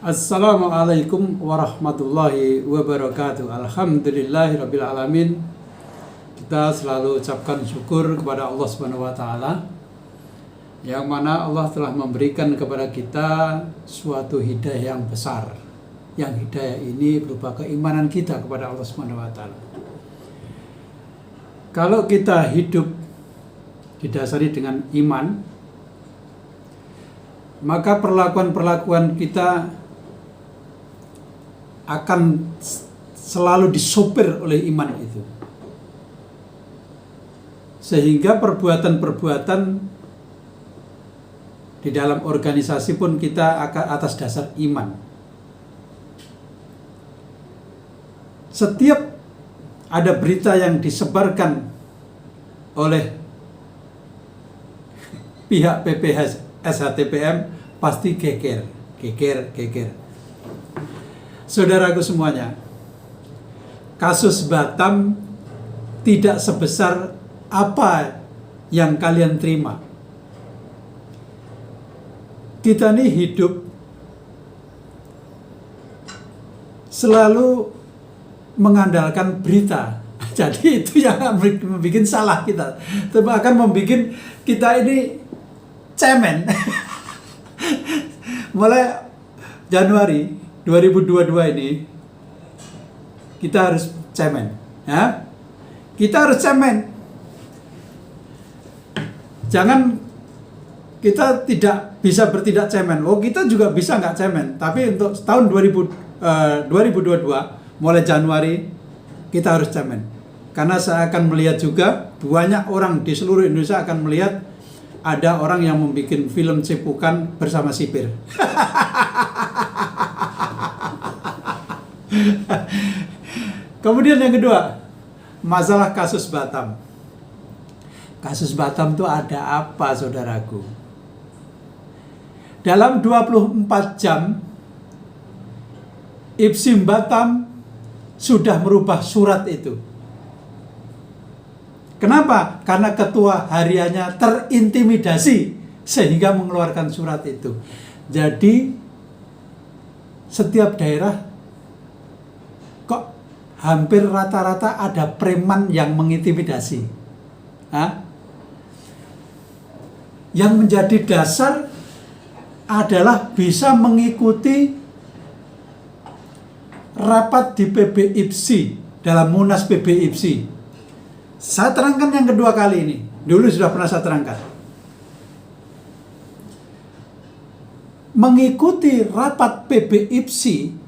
Assalamualaikum warahmatullahi wabarakatuh. Alhamdulillahirabbil alamin. Kita selalu ucapkan syukur kepada Allah Subhanahu wa taala, yang mana Allah telah memberikan kepada kita suatu hidayah yang besar. Yang hidayah ini berupa keimanan kita kepada Allah Subhanahu wa taala. Kalau kita hidup didasari dengan iman, maka perlakuan-perlakuan kita akan selalu disopir oleh iman itu, sehingga perbuatan-perbuatan di dalam organisasi pun kita akan atas dasar iman. Setiap ada berita yang disebarkan oleh pihak PPH SHTPM pasti geger. Saudaraku semuanya, kasus Batam tidak sebesar apa yang kalian terima. Kita ini hidup selalu mengandalkan berita. Jadi itu yang membuat salah kita. Tapi akan membuat kita ini cemen. Mulai Januari 2022 ini kita harus cemen, ya. Kita harus cemen. Jangan kita tidak bisa bertindak cemen. Oh, kita juga bisa nggak cemen. Tapi untuk tahun 2022 mulai Januari kita harus cemen. Karena saya akan melihat juga banyak orang di seluruh Indonesia akan melihat ada orang yang membuat film cepukan bersama sipir. Kemudian yang kedua, masalah kasus Batam. Kasus Batam itu ada apa, saudaraku? Dalam 24 jam, Ipsim Batam sudah merubah surat itu. Kenapa? Karena ketua hariannya terintimidasi sehingga mengeluarkan surat itu. Jadi setiap daerah kok hampir rata-rata ada preman yang mengintimidasi. Yang menjadi dasar adalah bisa mengikuti rapat di PBIPSI, dalam Munas PBIPSI. Saya terangkan yang kedua kali ini. Dulu sudah pernah saya terangkan. Mengikuti rapat PBIPSI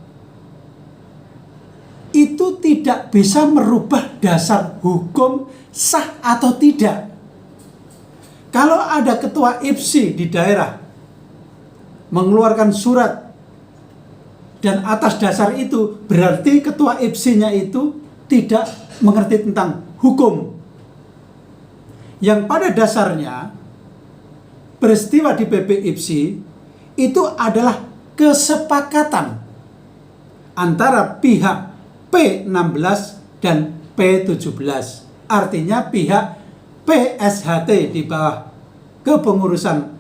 itu tidak bisa merubah dasar hukum sah atau tidak. Kalau ada ketua IPSI di daerah mengeluarkan surat dan atas dasar itu berarti ketua IPSI-nya itu tidak mengerti tentang hukum. Yang pada dasarnya peristiwa di PBIPSI itu adalah kesepakatan antara pihak P16 dan P17. Artinya pihak PSHT di bawah kepengurusan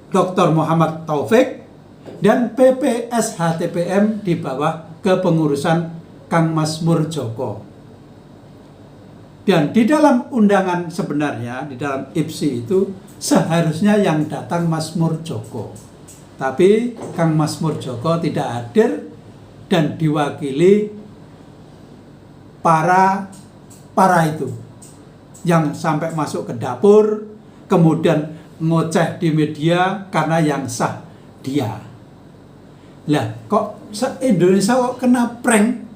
Dr. Muhammad Taufik dan PPSHTPM di bawah kepengurusan Kang Masmur Joko. Dan di dalam undangan sebenarnya, di dalam IPSI itu seharusnya yang datang Masmur Joko. Tapi Kang Masmur Joko tidak hadir dan diwakili para itu yang sampai masuk ke dapur, kemudian ngoceh di media karena yang sah dia. Lah, kok Indonesia kok kena prank?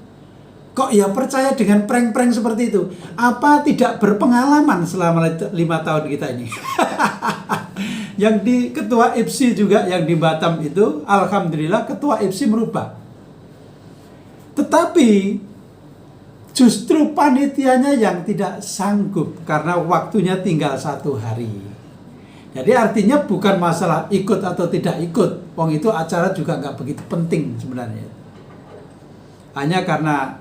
Kok ya percaya dengan prank-prank seperti itu? Apa tidak berpengalaman selama 5 tahun kita ini? Yang di ketua IPSI juga yang di Batam itu, alhamdulillah ketua IPSI merubah. Tetapi justru panitianya yang tidak sanggup karena waktunya tinggal 1 hari. Jadi artinya bukan masalah ikut atau tidak ikut. Wong itu acara juga nggak begitu penting sebenarnya. Hanya karena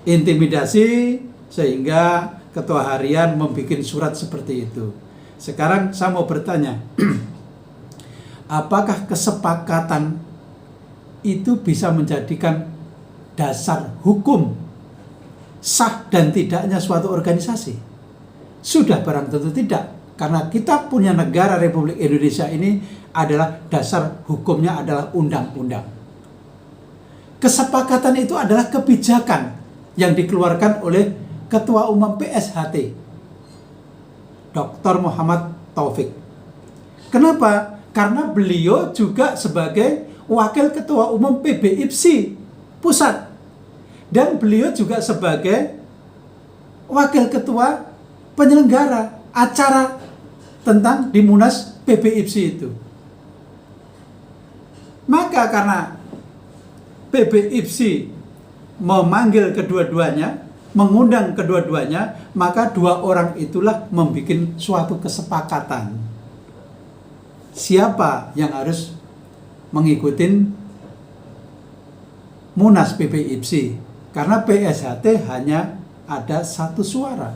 intimidasi sehingga ketua harian membuat surat seperti itu. Sekarang saya mau bertanya, apakah kesepakatan itu bisa menjadikan dasar hukum sah dan tidaknya suatu organisasi? Sudah barang tentu tidak, karena kita punya negara Republik Indonesia ini adalah dasar hukumnya adalah undang-undang. Kesepakatan itu adalah kebijakan yang dikeluarkan oleh Ketua Umum PSHT, Dr. Muhammad Taufik. Kenapa? Karena beliau juga sebagai Wakil Ketua Umum PBIPSI Pusat. Dan beliau juga sebagai Wakil Ketua penyelenggara acara tentang di Munas PBIPSI itu. Maka karena PBIPSI memanggil kedua-duanya, mengundang kedua-duanya, maka dua orang itulah membuat suatu kesepakatan. Siapa yang harus mengikuti Munas PBIPSI? Karena PSHT hanya ada satu suara.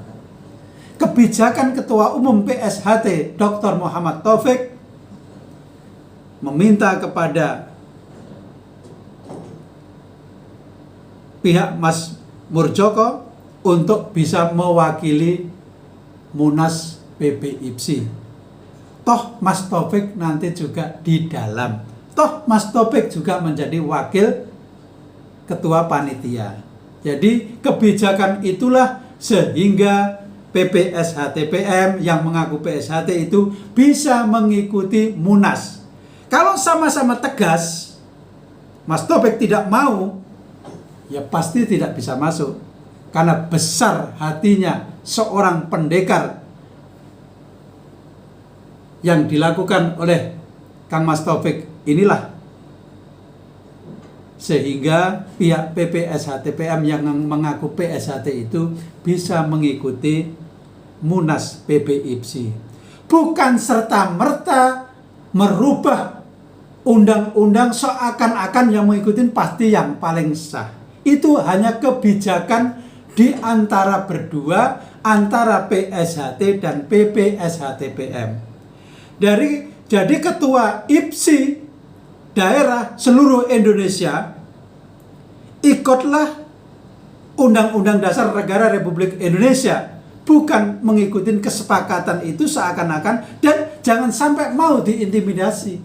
Kebijakan Ketua Umum PSHT Dr. Muhammad Taufik meminta kepada pihak Mas Murjoko untuk bisa mewakili Munas PBIPSI. Toh Mas Taufik nanti juga di dalam. Toh Mas Taufik juga menjadi wakil ketua panitia. Jadi kebijakan itulah sehingga PPSHTPM yang mengaku PSHT itu bisa mengikuti Munas. Kalau sama-sama tegas, Mas Taufik tidak mau, ya pasti tidak bisa masuk. Karena besar hatinya seorang pendekar yang dilakukan oleh Kang Mas Taufik inilah sehingga pihak PPSHTPM yang mengaku PSHT itu bisa mengikuti Munas PBIPSI. Bukan serta-merta merubah undang-undang seakan-akan yang mengikuti pasti yang paling sah. Itu hanya kebijakan di antara berdua, antara PSHT dan PPSHTPM. Jadi ketua IPSI daerah seluruh Indonesia ikutlah Undang-Undang Dasar Negara Republik Indonesia, bukan mengikuti kesepakatan itu seakan-akan, dan jangan sampai mau diintimidasi.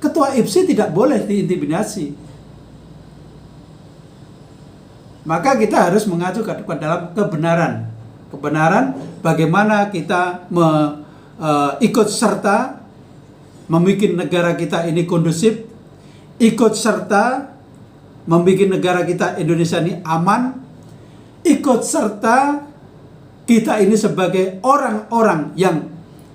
Ketua IPSI tidak boleh diintimidasi. Maka kita harus mengacu ke dalam kebenaran. Kebenaran bagaimana kita ikut serta membuat negara kita ini kondusif, ikut serta membuat negara kita Indonesia ini aman, ikut serta kita ini sebagai orang-orang yang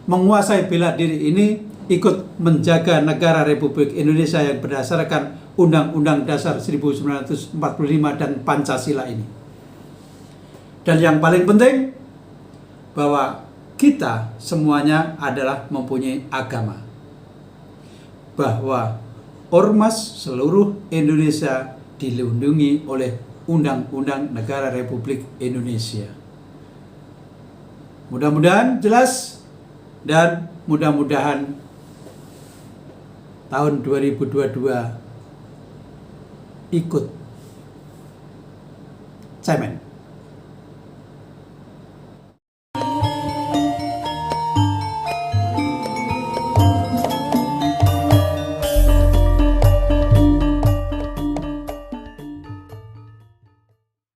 menguasai bela diri ini ikut menjaga negara Republik Indonesia yang berdasarkan Undang-Undang Dasar 1945 dan Pancasila ini. Dan yang paling penting bahwa kita semuanya adalah mempunyai agama. Bahwa ormas seluruh Indonesia dilindungi oleh Undang-Undang Negara Republik Indonesia. Mudah-mudahan jelas, dan mudah-mudahan tahun 2022 ikut cemen.